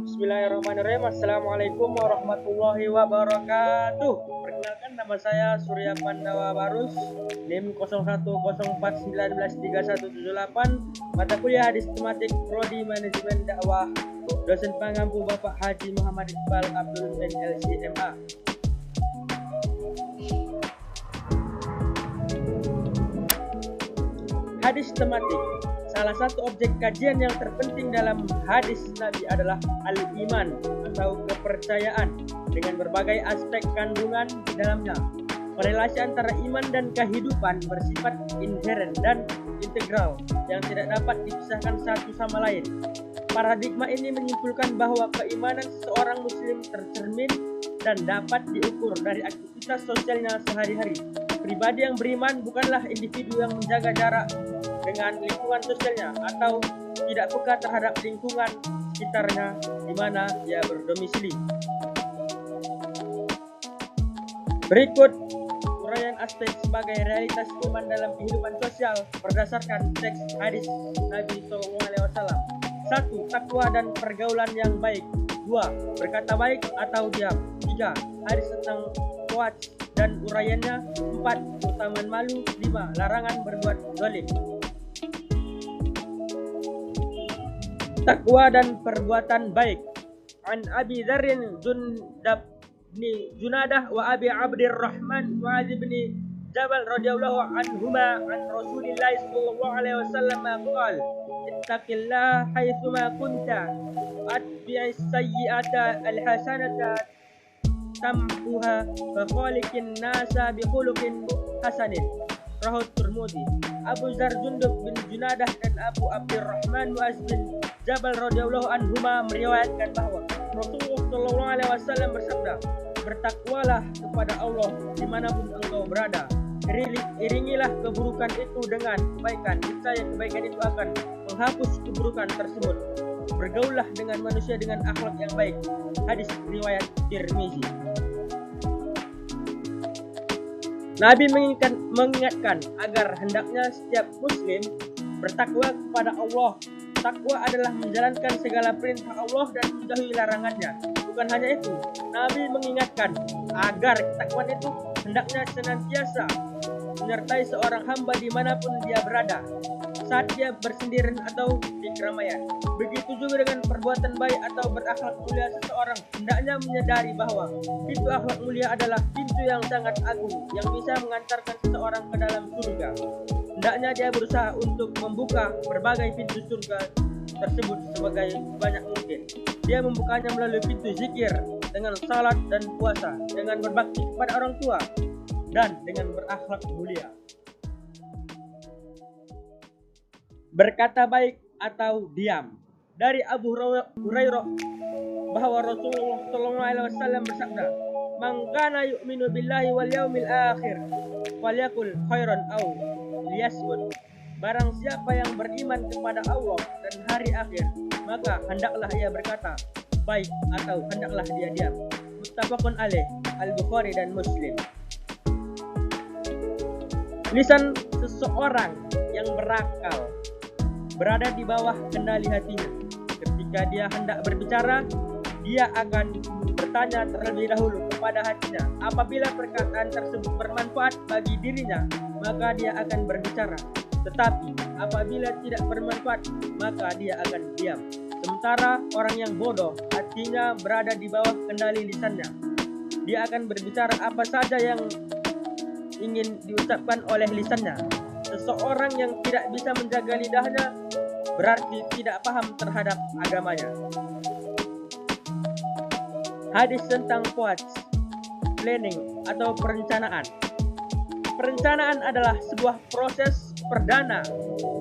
Bismillahirrahmanirrahim. Assalamualaikum warahmatullahi wabarakatuh. Perkenalkan, nama saya Surya Pandawa Barus, NIM 0104193178, mata kuliah Hadis Tematik Prodi Manajemen Dakwah, dosen pengampu Bapak Haji Muhammad Iqbal Abdul Muin LCMA. Hadis tematik. Salah satu objek kajian yang terpenting dalam hadis Nabi adalah al-iman atau kepercayaan dengan berbagai aspek kandungan di dalamnya. Korelasi antara iman dan kehidupan bersifat inheren dan integral yang tidak dapat dipisahkan satu sama lain. Paradigma ini menyimpulkan bahwa keimanan seseorang muslim tercermin dan dapat diukur dari aktivitas sosialnya sehari-hari. Pribadi yang beriman bukanlah individu yang menjaga jarak dengan lingkungan sosialnya atau tidak peka terhadap lingkungan sekitarnya di mana dia berdomisili. Berikut uraian aspek sebagai realitas iman dalam kehidupan sosial berdasarkan teks hadis Nabi SAW. 1. Takwa dan pergaulan yang baik. 2. Berkata baik atau diam. 3. Hadis tentang kuat dan uraiannya. 4. Keutamaan malu. 5. Larangan berbuat zalim. Takwa dan perbuatan baik. An Abi Dzarrin Jundab bin Junadah wa Abi Abdurrahman Muadz bin Jabal radhiyallahu anhuma an Rasulillah sallallahu alaihi wasallam qala ittaqillaha haitsuma kunta atbi'is sayyi'ata alhasanata tamhuha wa khaliqin nasa bi khuluqin hasanin. Rawahu Tirmidzi. Abu Dzar Jundub bin Junadah dan Abu Abdurrahman Muadz bin Jabal radhiyallahu anhuma meriwayatkan bahwa Rasulullah sallallahu alaihi wasallam bersabda, "Bertakwalah kepada Allah dimanapun engkau berada. Iringilah keburukan itu dengan kebaikan. Niscaya kebaikan itu akan menghapus keburukan tersebut. Bergaullah dengan manusia dengan akhlak yang baik." Hadis riwayat Tirmidzi. Nabi mengingatkan agar hendaknya setiap muslim bertakwa kepada Allah. Takwa adalah menjalankan segala perintah Allah dan menjauhi larangannya. Bukan hanya itu, Nabi mengingatkan agar ketakwaan itu hendaknya senantiasa menyertai seorang hamba dimanapun dia berada, saat dia bersendirian atau di keramaian. Begitu juga dengan perbuatan baik atau berakhlak mulia seseorang, hendaknya menyadari bahwa pintu akhlak mulia adalah pintu yang sangat agung yang bisa mengantarkan seseorang ke dalam surga. Hendaknya dia berusaha untuk membuka berbagai pintu surga tersebut sebanyak mungkin. Dia membukanya melalui pintu zikir, dengan salat dan puasa, dengan berbakti kepada orang tua, dan dengan berakhlak mulia. Berkata baik atau diam. Dari Abu Hurairah bahwa Rasulullah SAW bersabda, "Man kana yu'minu billahi wal yaumil akhir falyakul khairan aw liyasmut." Barang siapa yang beriman kepada Allah dan hari akhir, maka hendaklah ia berkata baik atau hendaklah dia diam. Muttafaqun alaih, Al-Bukhari dan Muslim. Lisan seseorang yang berakal berada di bawah kendali hatinya. Ketika dia hendak berbicara, dia akan bertanya terlebih dahulu kepada hatinya. Apabila perkataan tersebut bermanfaat bagi dirinya, maka dia akan berbicara. Tetapi apabila tidak bermanfaat, maka dia akan diam. Sementara orang yang bodoh, hatinya berada di bawah kendali lisannya. Dia akan berbicara apa saja yang ingin diucapkan oleh lisannya. Seseorang yang tidak bisa menjaga lidahnya berarti tidak paham terhadap agamanya. Hadis tentang quotes, planning atau perencanaan. Perencanaan adalah sebuah proses perdana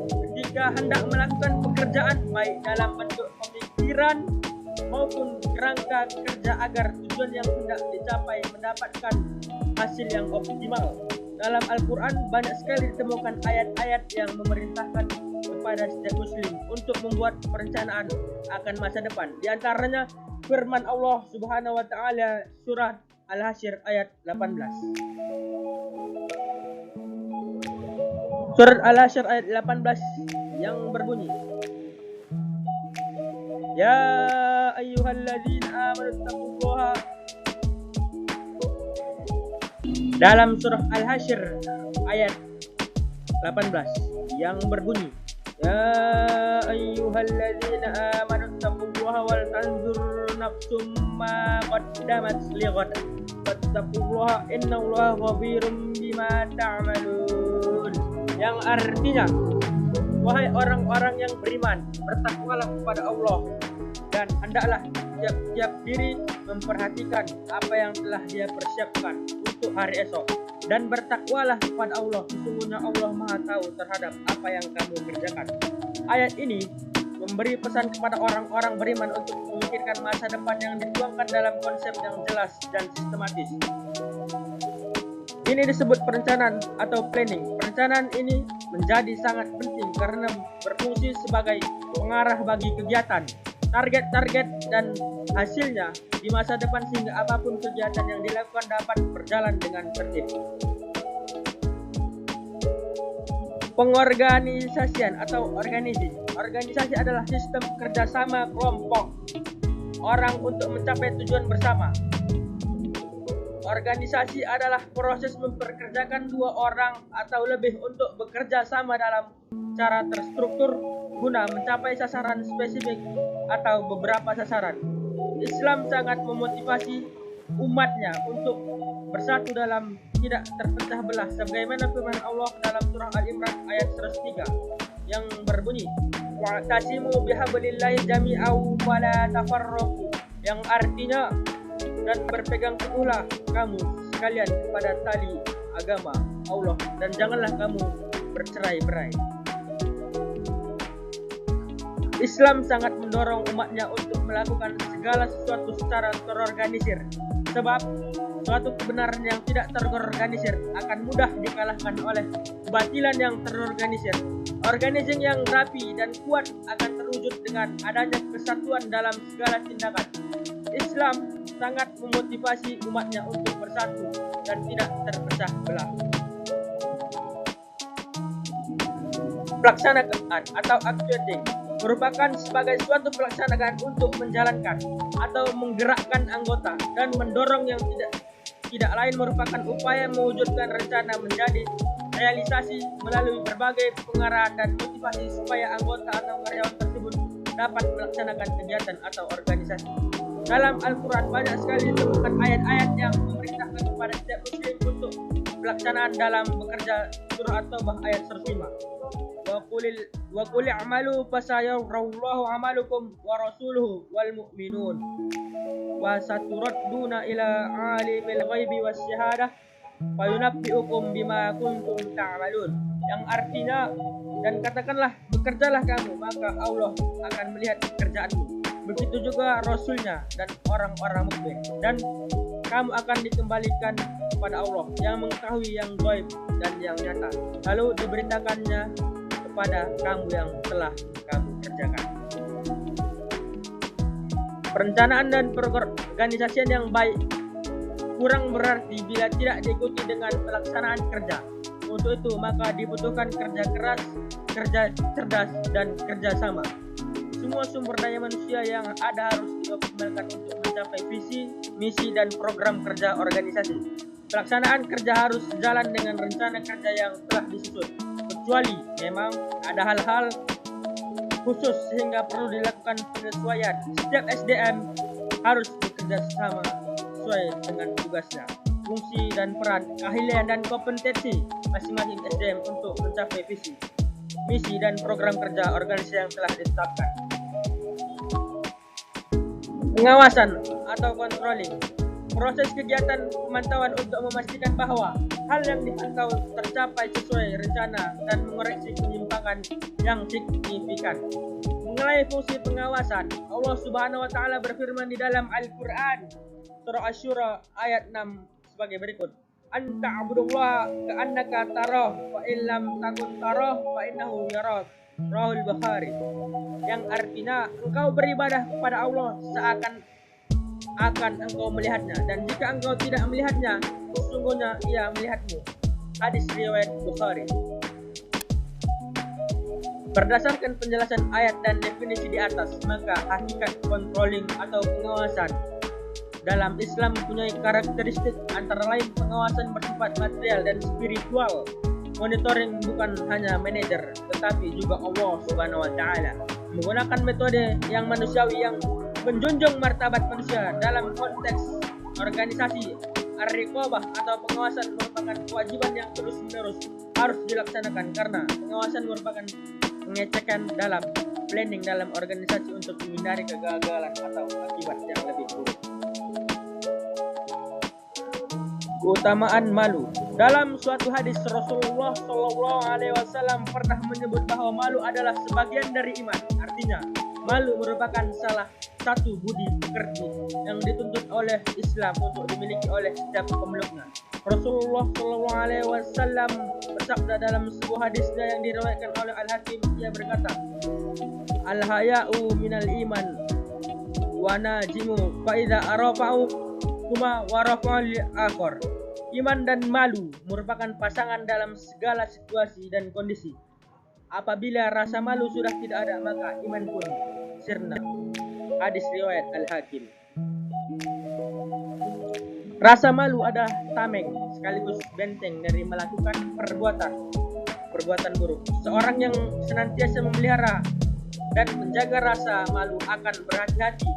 ketika hendak melakukan pekerjaan, baik dalam bentuk pemikiran maupun kerangka kerja agar tujuan yang hendak dicapai mendapatkan hasil yang optimal. Dalam Al-Quran banyak sekali ditemukan ayat-ayat yang memerintahkan kepada setiap muslim untuk membuat perencanaan akan masa depan. Di antaranya firman Allah Subhanahu wa taala surah Al-Hasyr ayat 18. Surat Al-Hasyr ayat 18 yang berbunyi, Ya ayyuhalladzina amanu taqullaha. Dalam surah Al-Hasyr ayat 18 yang berbunyi, ya ayyuhalladzina amanu taqullaha wal tanzur nafsum ma qaddamat lighad wattaqullaha innallaha khabirum bima ta'malun. Yang artinya, wahai orang-orang yang beriman, bertakwalah kepada Allah dan hendaklah tiap-tiap diri memperhatikan apa yang telah Dia persiapkan untuk hari esok, dan bertakwalah kepada Allah, sesungguhnya Allah Maha tahu terhadap apa yang kamu kerjakan. Ayat ini memberi pesan kepada orang-orang beriman untuk memikirkan masa depan yang dituangkan dalam konsep yang jelas dan sistematis. Ini disebut perencanaan atau planning. Perencanaan ini menjadi sangat penting karena berfungsi sebagai pengarah bagi kegiatan, target-target, dan hasilnya di masa depan sehingga apapun kegiatan yang dilakukan dapat berjalan dengan tertib. Pengorganisasian atau organizing. Organisasi adalah sistem kerjasama kelompok orang untuk mencapai tujuan bersama. Organisasi adalah proses memperkerjakan dua orang atau lebih untuk bekerja sama dalam cara terstruktur guna mencapai sasaran spesifik atau beberapa sasaran. Islam sangat memotivasi umatnya untuk bersatu dalam tidak terpecah belah, sebagaimana firman Allah dalam surah Al-Imran ayat 103 yang berbunyi, wa'tasimu bihablillahi jami'an wa la tafarraqu, yang artinya, dan berpegang teguhlah kamu sekalian kepada tali agama Allah dan janganlah kamu bercerai-berai. Islam sangat mendorong umatnya untuk melakukan segala sesuatu secara terorganisir, sebab suatu kebenaran yang tidak terorganisir akan mudah dikalahkan oleh kebatilan yang terorganisir. Organizing yang rapi dan kuat akan terwujud dengan adanya kesatuan dalam segala tindakan. Islam sangat memotivasi umatnya untuk bersatu dan tidak terpecah belah. Pelaksanaan atau actuating merupakan sebagai suatu pelaksanaan untuk menjalankan atau menggerakkan anggota dan mendorong yang tidak lain merupakan upaya mewujudkan rencana menjadi realisasi melalui berbagai pengarahan dan motivasi supaya anggota atau karyawan tersebut dapat melaksanakan kegiatan atau organisasi. Dalam Al-Quran banyak sekali ditemukan ayat-ayat yang memerintahkan kepada setiap muslim untuk pelaksanaan dalam bekerja. Surah At-Taubah ayat 105. Wa qul i'malu fasayarallahu 'amalukum wa rasuluhu wal mu'minun wa saturadduna ila 'alimil ghaibi was syahadah fayunabbi'ukum bima kuntum ta'malun. Yang artinya, dan katakanlah bekerjalah kamu maka Allah akan melihat pekerjaanmu. Begitu juga Rasulnya dan orang-orang mukmin, dan kamu akan dikembalikan kepada Allah yang mengetahui yang gaib dan yang nyata, lalu diberitakannya kepada kamu yang telah kamu kerjakan. Perencanaan dan perorganisasian yang baik kurang berarti bila tidak diikuti dengan pelaksanaan kerja. Untuk itu maka dibutuhkan kerja keras, kerja cerdas, dan kerja sama. Semua sumber daya manusia yang ada harus dioptimalkan untuk mencapai visi, misi, dan program kerja organisasi. Pelaksanaan kerja harus sejalan dengan rencana kerja yang telah disusun, kecuali memang ada hal-hal khusus sehingga perlu dilakukan penyesuaian. Setiap SDM harus bekerja sama sesuai dengan tugasnya, fungsi dan peran, keahlian dan kompetensi masing-masing SDM untuk mencapai visi, misi, dan program kerja organisasi yang telah ditetapkan. Pengawasan atau controlling, proses kegiatan pemantauan untuk memastikan bahwa hal yang dipantau tercapai sesuai rencana dan mengoreksi penyimpangan yang signifikan. Mengenai fungsi pengawasan, Allah Subhanahu wa taala berfirman di dalam Al-Qur'an surah Asy-Syura ayat 6 sebagai berikut. Anta abudullah ka'annaka tarah fa illam takun tarah fa innahu yarak. Rahul Bukhari. Yang artinya, engkau beribadah kepada Allah seakan engkau melihatnya, dan jika engkau tidak melihatnya, sesungguhnya ia melihatmu. Hadis riwayat Bukhari. Berdasarkan penjelasan ayat dan definisi di atas, maka hakikat controlling atau pengawasan dalam Islam mempunyai karakteristik antara lain pengawasan bersifat material dan spiritual. Monitoring bukan hanya manajer, tetapi juga Allah Subhanahu wa taala menggunakan metode yang manusiawi yang menjunjung martabat manusia dalam konteks organisasi. Ar-riqabah atau pengawasan merupakan kewajiban yang terus-menerus harus dilaksanakan karena pengawasan merupakan pengecekan dalam planning dalam organisasi untuk menghindari kegagalan atau akibat yang lebih buruk. Keutamaan malu. Dalam suatu hadis Rasulullah SAW pernah menyebut bahwa malu adalah sebagian dari iman. Artinya, malu merupakan salah satu budi pekerti yang dituntut oleh Islam untuk dimiliki oleh setiap pemeluknya. Rasulullah SAW bersabda dalam sebuah hadisnya yang diriwayatkan oleh Al-Hakim, ia berkata, "Al-haya'u minal iman wa najimu fa idza arafa'u kuma warafa'ul akhar." Iman dan malu merupakan pasangan dalam segala situasi dan kondisi. Apabila rasa malu sudah tidak ada, maka iman pun sirna. Hadis riwayat Al-Hakim. Rasa malu adalah tameng sekaligus benteng dari melakukan perbuatan buruk. Seorang yang senantiasa memelihara dan menjaga rasa malu akan berhati-hati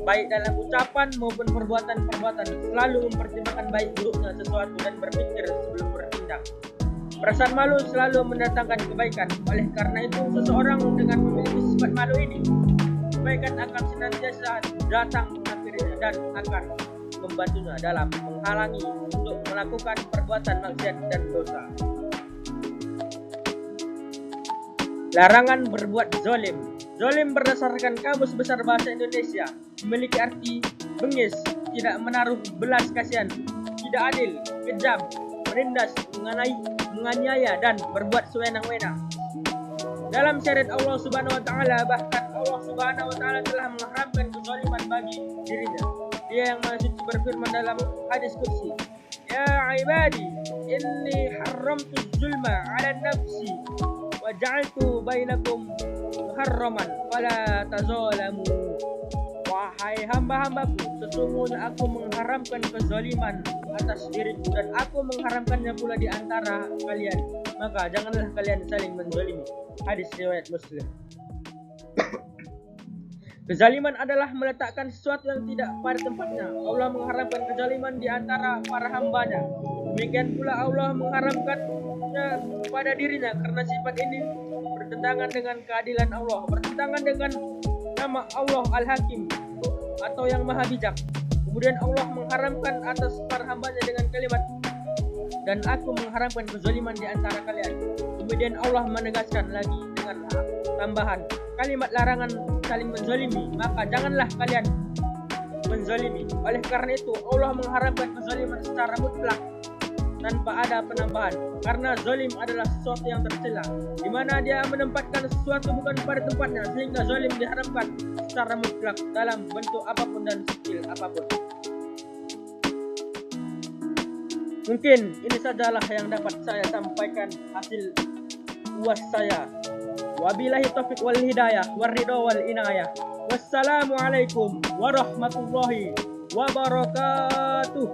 baik dalam ucapan maupun perbuatan-perbuatan, selalu mempertimbangkan baik buruknya sesuatu dan berpikir sebelum bertindak. Perasaan malu selalu mendatangkan kebaikan. Oleh karena itu, seseorang dengan memiliki sifat malu ini, kebaikan akan senantiasa datang mengakhirinya dan akan membantunya dalam menghalangi untuk melakukan perbuatan maksiat dan dosa. Larangan berbuat zalim. Zalim berdasarkan Kamus Besar Bahasa Indonesia memiliki arti bengis, tidak menaruh belas kasihan, tidak adil, kejam, menindas, menganiaya dan berbuat sewenang-wenang. Dalam syariat Allah Subhanahu wa taala, bahkan Allah Subhanahu wa taala telah mengharamkan kezaliman bagi dirinya. Dia yang Maha Suci berfirman dalam hadis qudsi, "Ya ibadi, inni haramtu zulma 'ala nafsi wa ja'altu bainakum muharraman fala tazalamu." Wahai hamba-hambaku, sesungguhnya aku mengharamkan kezaliman atas diriku dan aku mengharamkannya pula di antara kalian, maka janganlah kalian saling menzalimi. Hadis riwayat Muslim. Kezaliman adalah meletakkan sesuatu yang tidak pada tempatnya. Allah mengharamkan kezaliman di antara para hambanya. Demikian pula Allah mengharamkannya pada dirinya karena sifat ini bertentangan dengan keadilan Allah, bertentangan dengan nama Allah Al-Hakim atau yang Maha Bijak. Kemudian Allah mengharamkan atas para hambanya dengan kalimat, "Dan aku mengharamkan kezaliman di antara kalian." Kemudian Allah menegaskan lagi dengan tambahan kalimat larangan saling menzalimi, "Maka janganlah kalian menzalimi." Oleh karena itu Allah mengharamkan kezaliman secara mutlak tanpa ada penambahan, karena zalim adalah sesuatu yang tercela, di mana dia menempatkan sesuatu bukan pada tempatnya, sehingga zalim diharamkan secara mutlak dalam bentuk apapun dan skill apapun. Mungkin ini sajalah yang dapat saya sampaikan hasil uas saya. Wabillahi taufiq wal hidayah waridho wal inayah. Wassalamualaikum warahmatullahi wabarakatuh.